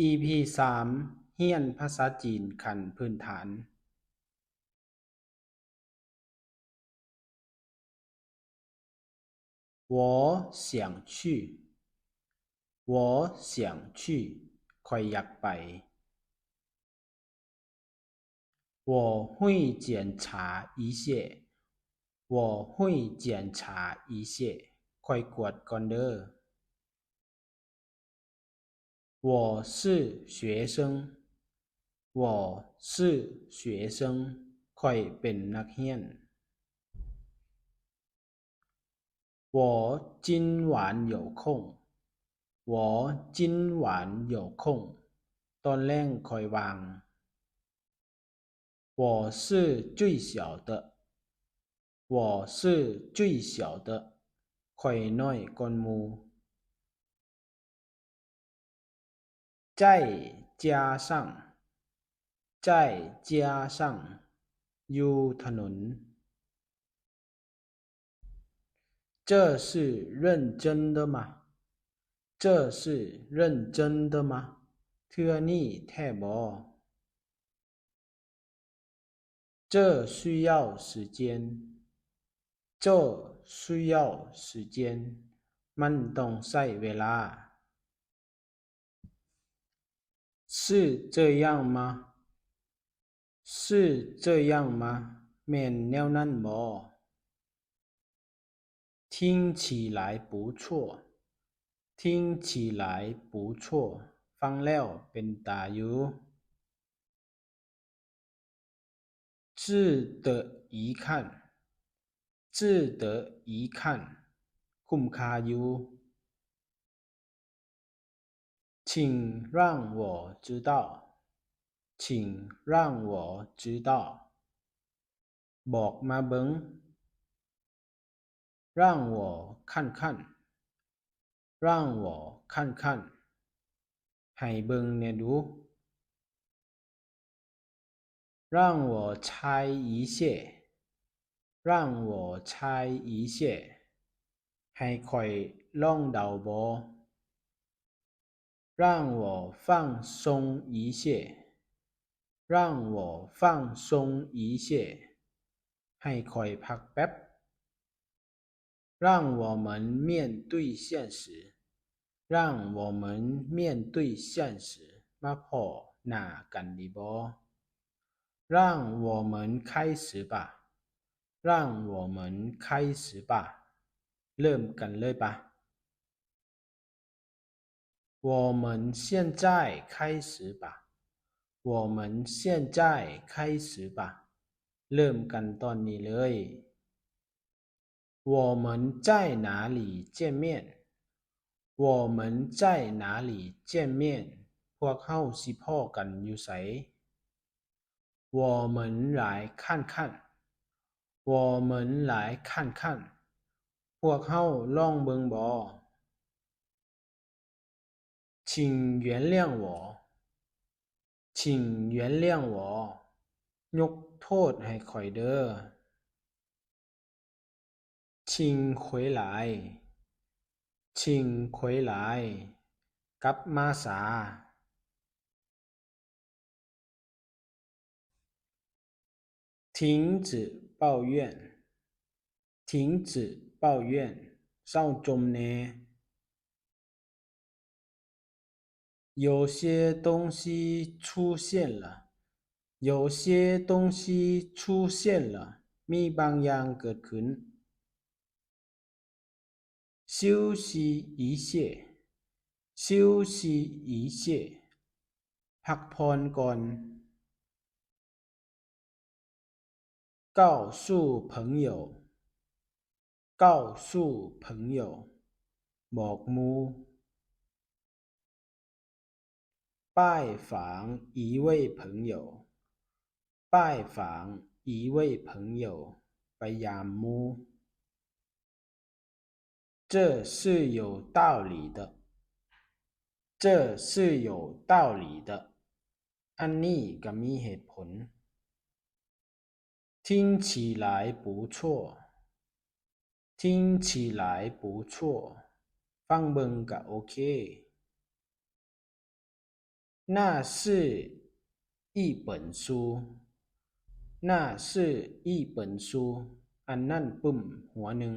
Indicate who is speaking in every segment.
Speaker 1: EP 3เรียนภาษาจีนขั้นพื้นฐาน我想去我想去ข้อยอยากไป我会检查一切我会检查一切ข้อยกวดก่อนเด้อ我是学生我是学生ข้อยเป็นนักเรียน我今晚有空我今晚有空ตอนแลงข้อยว่าง我是最小的我是最小的ข้อยน้อยก่อนหมู่再加上再加上อยู่ถนน这是认真的吗这是认真的吗เทื่อนี้แท้บ่这需要时间这需要时间มันต้องใช้เวลา是这样吗是这样吗แม่นแนวนั้นบ่听起来不错听起来不错ฟังแล้วเป็นตาอยู่值得一看值得一看คุ้มค่าอยู่请让我知道请让我知道บอกมาเบิ่ง让我看看让我看看ให้เบิ่งแหน่ดู让我猜一切让我猜一切ให้ข้อยลองเดาบ่让我放松一些让我放松一些ให้ข้อยพักแป๊บ让我们面对现实让我们面对现实มาพ้อหน้ากันดีบ่让我们开始吧让我们开始吧เริ่มกันเลยปะ我们现在开始吧我们现在开始吧เริ่มกันตอนนี้เลย我们在哪里见面我们在哪里见面พวกเฮาสิพ้อกันอยู่ไส我们来看看我们来看看พวกเฮาลองเบิ่งบ่请原谅我请原谅我ยกโทษให้ข้อยเด้อ请回来请回来กลับมาซา停止抱怨停止抱怨เศร้าจมแหน่有些东西出现了有些东西出现了มีบางอย่างเกิดขึ้น休息一切休息一切พักผ่อนก่อน告诉朋友告诉朋友บอกหมู่拜访一位朋友拜访一位朋友ไปยามหมู่这是有道理的这是有道理的อันนี้ก็มีเหตุผล听起来不错听起来不错ฟังเบิ่งก็โอเค那是一本书那是一本书อันนั่นปุ่มหัวหนึ่ง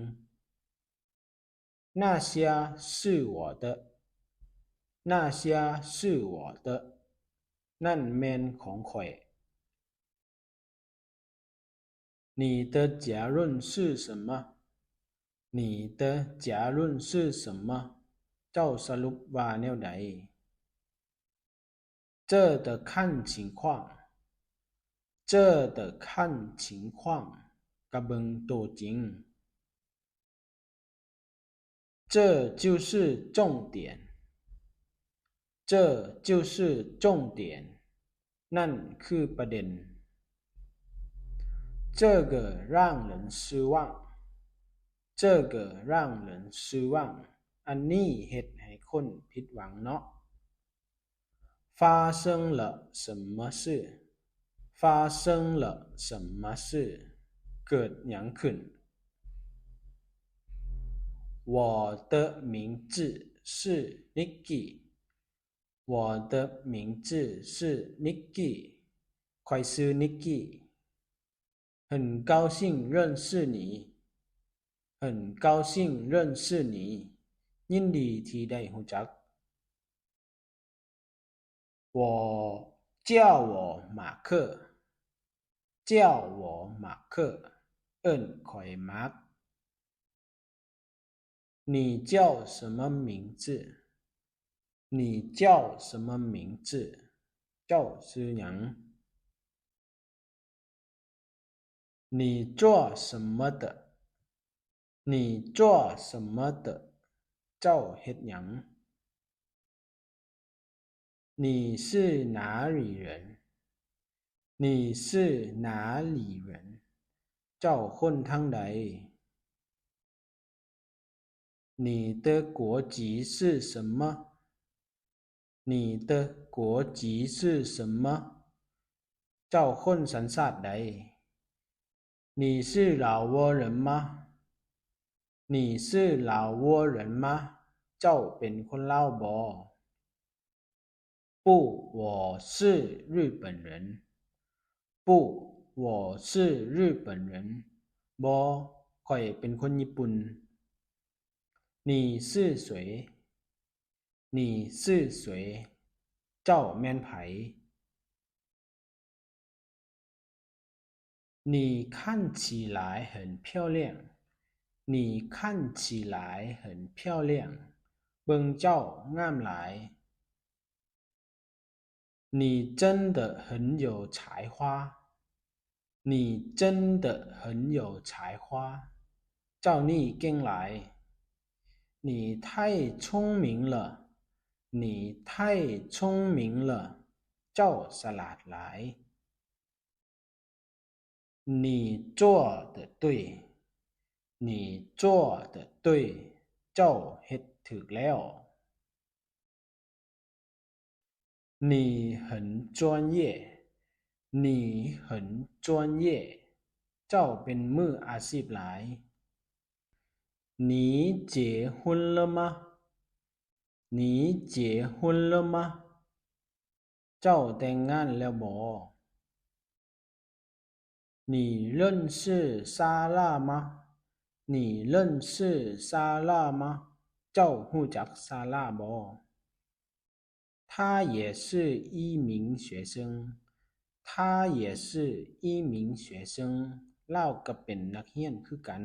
Speaker 1: 那些是我的那些是我的นั่นแม่นของข้อย你的结论是什么你的结论是什么เจ้าสรุปว่าแนวใด这的看情况这的看情况กะเบิงโตจริง这就是重点这就是重点นั่นคือประเด็น这个让人失望这个让人失望อันนี้เฮ็ดให้คนผิดหวังเนาะ发生了什么事发生了什么事เกิดหยังขึ้น我的名字是 Nicky 我的名字是 Nicky ข้อยชื่อ Nicky 很高兴认识你很高兴认识你ยินดีที่ได้รู้จัก我叫我马克叫我马克เอิ้นข้อยมาร์ค你叫什么名字你叫什么名字เจ้าชื่อหยัง你做什么的你做什么的เจ้าเฮ็ดหยัง你是哪里人你是哪里人เจ้าคนทางใด你的国籍是什么你的国籍是什么เจ้าคนสัญชาติใด你是老挝人吗你是老挝人吗เจ้าเป็นคนลาวบ่不我是日本人不我是日本人บ่ข้อยเป็นคนญี่ปุ่น你是谁你是谁เจ้าแม่นไผ你看起来很漂亮你看起来很漂亮เบิ่งเจ้างามหลาย你真的很有才华你真的很有才华เจ้านี่เก่งหลาย你太聪明了你太聪明了เจ้าฉลาดหลาย你做的对你做的对เจ้าเฮ็ดถูกแล้ว你很专业你很专业เจ้าเป็นมืออาชีพหลาย你结婚了吗你结婚了吗เจ้าแต่งงานแล้วบ่你认识莎拉吗你认识莎拉吗เจ้ารู้จักซาร่าบ่他也是一名学生他也是一名学生เลาก็เป็นนักเรียนคือกัน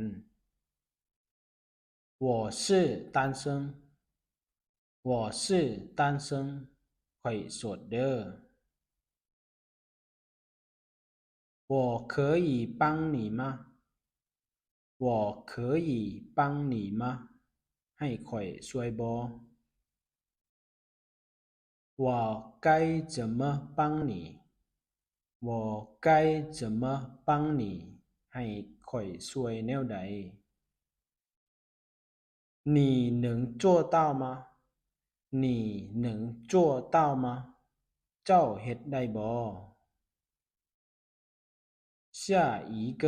Speaker 1: 我是单身我是单身ข้อยโสดเด้อ我可以帮你吗我可以帮你吗ให้ข้อยช่วยบ่我该怎么帮你我该怎么帮你ให้ข้อยช่วยแนวใด你能做到吗你能做到吗เจ้าเฮ็ดได้บ่下一个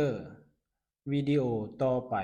Speaker 1: วิดีโอต่อไป